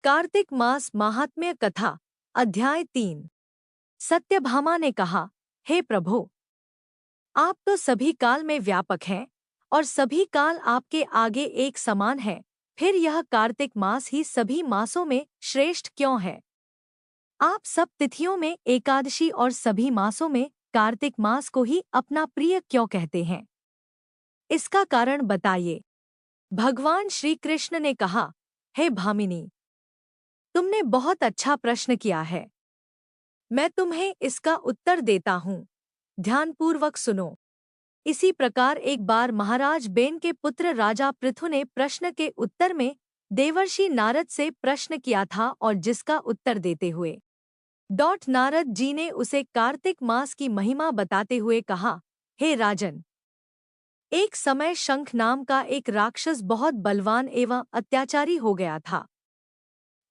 कार्तिक मास महात्म्य कथा अध्याय 3। सत्यभामा ने कहा, हे प्रभो, आप तो सभी काल में व्यापक हैं और सभी काल आपके आगे एक समान है। फिर यह कार्तिक मास ही सभी मासों में श्रेष्ठ क्यों है? आप सब तिथियों में एकादशी और सभी मासों में कार्तिक मास को ही अपना प्रिय क्यों कहते हैं? इसका कारण बताइए। भगवान श्री कृष्ण ने कहा, हे भामिनी, तुमने बहुत अच्छा प्रश्न किया है। मैं तुम्हें इसका उत्तर देता हूँ। ध्यानपूर्वक सुनो। इसी प्रकार एक बार महाराज बेन के पुत्र राजा पृथु ने प्रश्न के उत्तर में देवर्षि नारद से प्रश्न किया था और जिसका उत्तर देते हुए नारद जी ने उसे कार्तिक मास की महिमा बताते हुए कहा, हे राजन, एक समय शंख नाम का एक राक्षस बहुत बलवान एवं अत्याचारी हो गया था।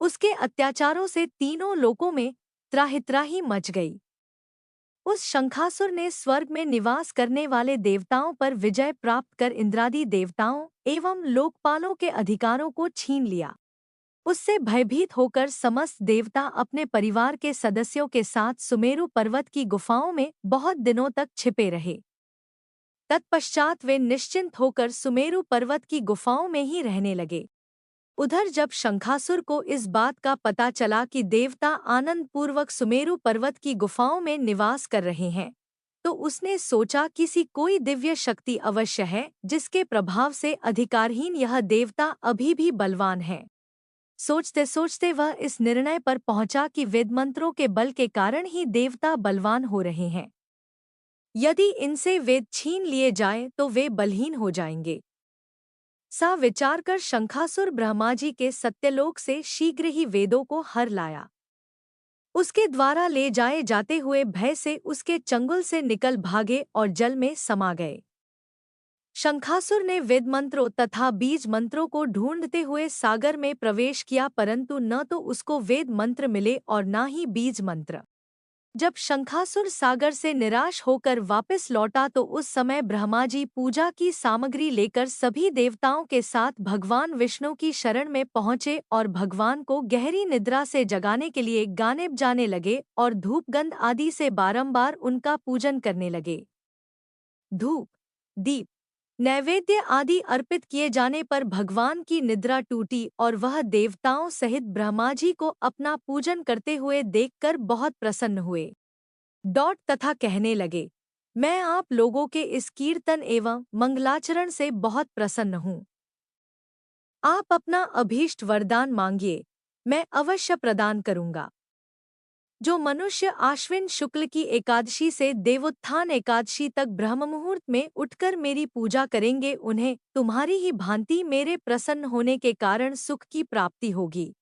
उसके अत्याचारों से तीनों लोकों में त्राहित्राही मच गई। उस शंखासुर ने स्वर्ग में निवास करने वाले देवताओं पर विजय प्राप्त कर इंद्रादि देवताओं एवं लोकपालों के अधिकारों को छीन लिया। उससे भयभीत होकर समस्त देवता अपने परिवार के सदस्यों के साथ सुमेरु पर्वत की गुफाओं में बहुत दिनों तक छिपे रहे। तत्पश्चात वे निश्चिंत होकर सुमेरु पर्वत की गुफाओं में ही रहने लगे। उधर जब शंखासुर को इस बात का पता चला कि देवता आनंद पूर्वक सुमेरु पर्वत की गुफाओं में निवास कर रहे हैं, तो उसने सोचा किसी कोई दिव्य शक्ति अवश्य है जिसके प्रभाव से अधिकारहीन यह देवता अभी भी बलवान है। सोचते सोचते वह इस निर्णय पर पहुंचा कि वेदमंत्रों के बल के कारण ही देवता बलवान हो रहे हैं। यदि इनसे वेद छीन लिए जाएं तो वे बलहीन हो जाएंगे। सा विचार कर शंखासुर ब्रह्माजी के सत्यलोक से शीघ्र ही वेदों को हर लाया। उसके द्वारा ले जाए जाते हुए भय से उसके चंगुल से निकल भागे और जल में समा गए। शंखासुर ने वेद मंत्रों तथा बीज मंत्रों को ढूंढते हुए सागर में प्रवेश किया, परंतु न तो उसको वेद मंत्र मिले और न ही बीज मंत्र। जब शंखासुर सागर से निराश होकर वापस लौटा तो उस समय ब्रह्माजी पूजा की सामग्री लेकर सभी देवताओं के साथ भगवान विष्णु की शरण में पहुंचे और भगवान को गहरी निद्रा से जगाने के लिए गाने बजाने लगे और धूपगंध आदि से बारंबार उनका पूजन करने लगे। धूप, दीप, नैवेद्य आदि अर्पित किए जाने पर भगवान की निद्रा टूटी और वह देवताओं सहित ब्रह्माजी को अपना पूजन करते हुए देखकर बहुत प्रसन्न हुए। तथा कहने लगे, मैं आप लोगों के इस कीर्तन एवं मंगलाचरण से बहुत प्रसन्न हूँ। आप अपना अभीष्ट वरदान मांगिए, मैं अवश्य प्रदान करूँगा। जो मनुष्य आश्विन शुक्ल की एकादशी से देवोत्थान एकादशी तक ब्रह्म मुहूर्त में उठकर मेरी पूजा करेंगे, उन्हें तुम्हारी ही भांति मेरे प्रसन्न होने के कारण सुख की प्राप्ति होगी।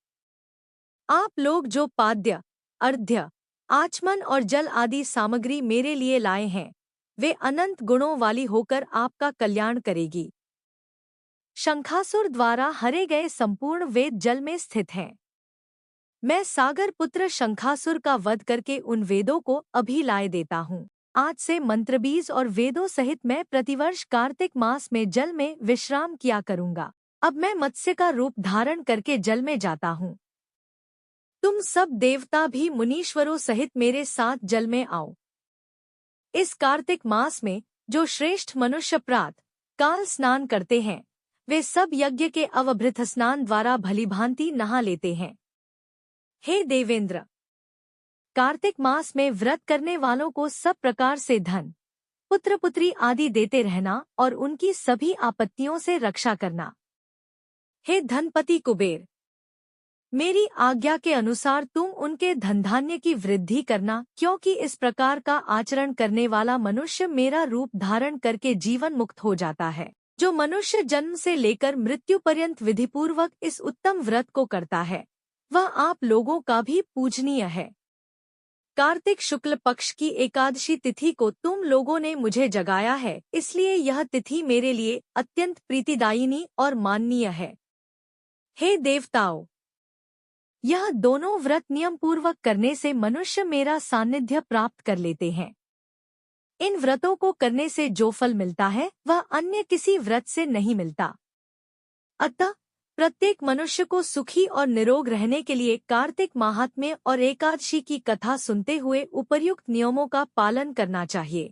आप लोग जो पाद्य, अर्घ्य, आचमन और जल आदि सामग्री मेरे लिए लाए हैं, वे अनंत गुणों वाली होकर आपका कल्याण करेगी। शंखासुर द्वारा हरे गए संपूर्ण वेद जल में स्थित हैं। मैं सागर पुत्र शंखासुर का वध करके उन वेदों को अभी लाए देता हूँ। आज से मंत्रबीज और वेदों सहित मैं प्रतिवर्ष कार्तिक मास में जल में विश्राम किया करूँगा। अब मैं मत्स्य का रूप धारण करके जल में जाता हूँ। तुम सब देवता भी मुनीश्वरों सहित मेरे साथ जल में आओ। इस कार्तिक मास में जो श्रेष्ठ मनुष्य प्रातः काल स्नान करते हैं, वे सब यज्ञ के अवभृत स्नान द्वारा भलीभांति नहा लेते हैं। हे देवेंद्र, कार्तिक मास में व्रत करने वालों को सब प्रकार से धन, पुत्र पुत्री आदि देते रहना और उनकी सभी आपत्तियों से रक्षा करना। हे धनपति कुबेर, मेरी आज्ञा के अनुसार तुम उनके धनधान्य की वृद्धि करना, क्योंकि इस प्रकार का आचरण करने वाला मनुष्य मेरा रूप धारण करके जीवन मुक्त हो जाता है। जो मनुष्य जन्म से लेकर मृत्यु पर्यंत विधिपूर्वक इस उत्तम व्रत को करता है, वह आप लोगों का भी पूजनीय है। कार्तिक शुक्ल पक्ष की एकादशी तिथि को तुम लोगों ने मुझे जगाया है, इसलिए यह तिथि मेरे लिए अत्यंत प्रीतिदायिनी और माननीय है। हे देवताओं, यह दोनों व्रत नियम पूर्वक करने से मनुष्य मेरा सानिध्य प्राप्त कर लेते हैं। इन व्रतों को करने से जो फल मिलता है वह अन्य किसी व्रत से नहीं मिलता। अतः प्रत्येक मनुष्य को सुखी और निरोग रहने के लिए कार्तिक माहात्म्य और एकादशी की कथा सुनते हुए उपर्युक्त नियमों का पालन करना चाहिए।